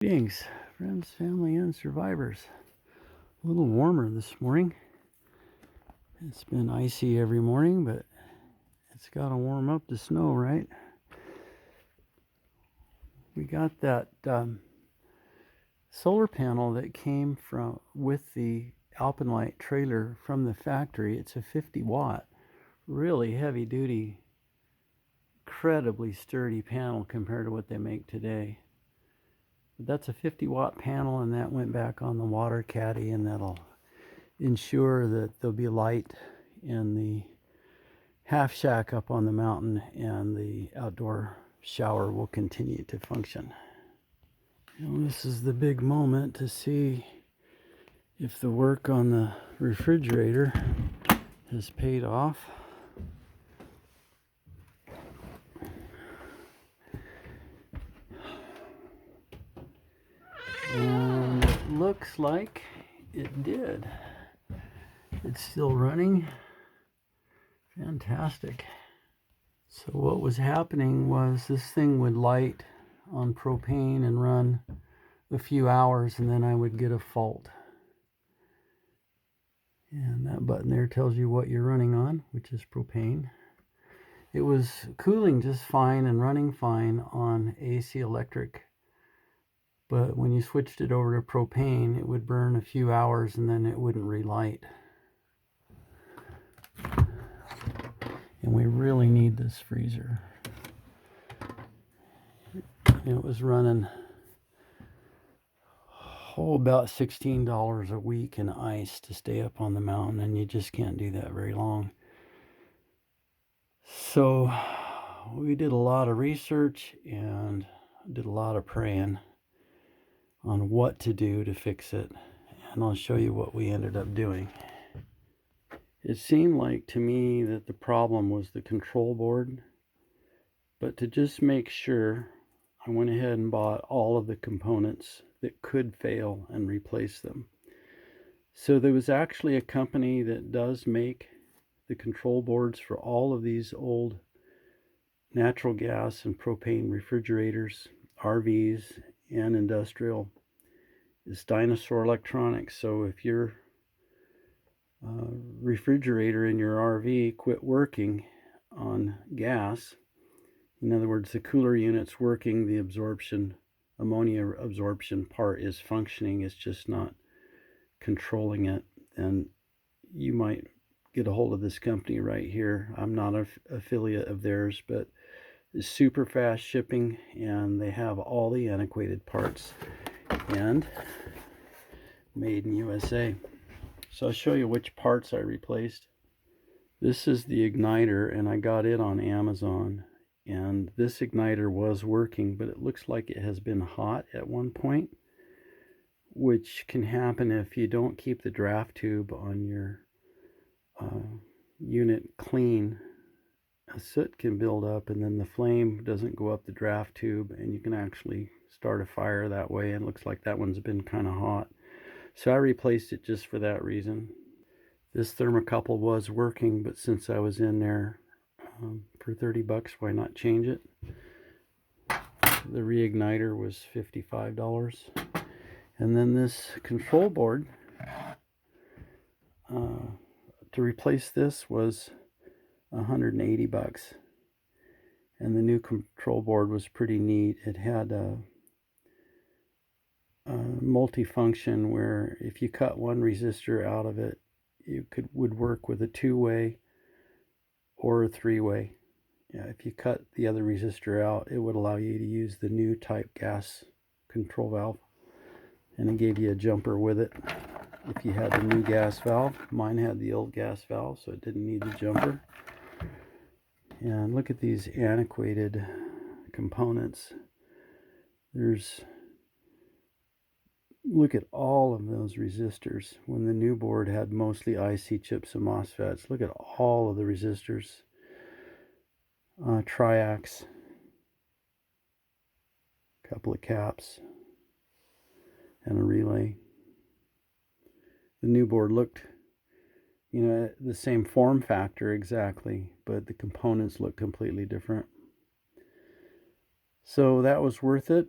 Greetings, friends, family, and survivors. A little warmer this morning. It's been icy every morning, but it's got to warm up to snow, right? We got that solar panel that came from with the Alpenlight trailer from the factory. It's a 50 watt, really heavy duty, incredibly sturdy panel compared to what they make today. But that's a 50 watt panel, and that went back on the water caddy, and that'll ensure that there'll be light in the half shack up on the mountain, and the outdoor shower will continue to function. This is the big moment to see if the work on the refrigerator has paid off. And it looks like it did. It's still running. Fantastic. So what was happening was this thing would light on propane and run a few hours, and then I would get a fault. And that button there tells you what you're running on, which is propane. It was cooling just fine and running fine on AC electric, but when you switched it over to propane, it would burn a few hours and then it wouldn't relight. And we really need this freezer. It was running about $16 a week in ice to stay up on the mountain, and you just can't do that very long. So we did a lot of research and did a lot of praying on what to do to fix it, and I'll show you what we ended up doing. It seemed like to me that the problem was the control board, but to just make sure, I went ahead and bought all of the components that could fail and replace them. So there was actually a company that does make the control boards for all of these old natural gas and propane refrigerators, RVs, and industrial. It's Dinosaur Electronics. So if your refrigerator in your RV quit working on gas, in other words, the cooler unit's working, the ammonia absorption part is functioning, it's just not controlling it, and you might get a hold of this company right here. I'm not an affiliate of theirs, but it's super fast shipping, and they have all the antiquated parts and made in USA. So I'll show you which parts I replaced. This is the igniter, and I got it on Amazon. And this igniter was working, but it looks like it has been hot at one point, which can happen if you don't keep the draft tube on your unit clean. A soot can build up, and then the flame doesn't go up the draft tube, and you can actually start a fire that way. And it looks like that one's been kind of hot. So I replaced it just for that reason. This thermocouple was working, but since I was in there for $30, why not change it? The reigniter was $55. And then this control board, to replace this was $180. And the new control board was pretty neat. It had a multi-function where if you cut one resistor out of it, you would work with a two-way or a three-way. If you cut the other resistor out, it would allow you to use the new type gas control valve, and it gave you a jumper with it if you had the new gas valve. Mine had the old gas valve, so it didn't need the jumper. And look at these antiquated components. Look at all of those resistors. When the new board had mostly IC chips and MOSFETs, look at all of the resistors. Triacs, a couple of caps, and a relay. The new board looked, the same form factor exactly, but the components look completely different. So that was worth it.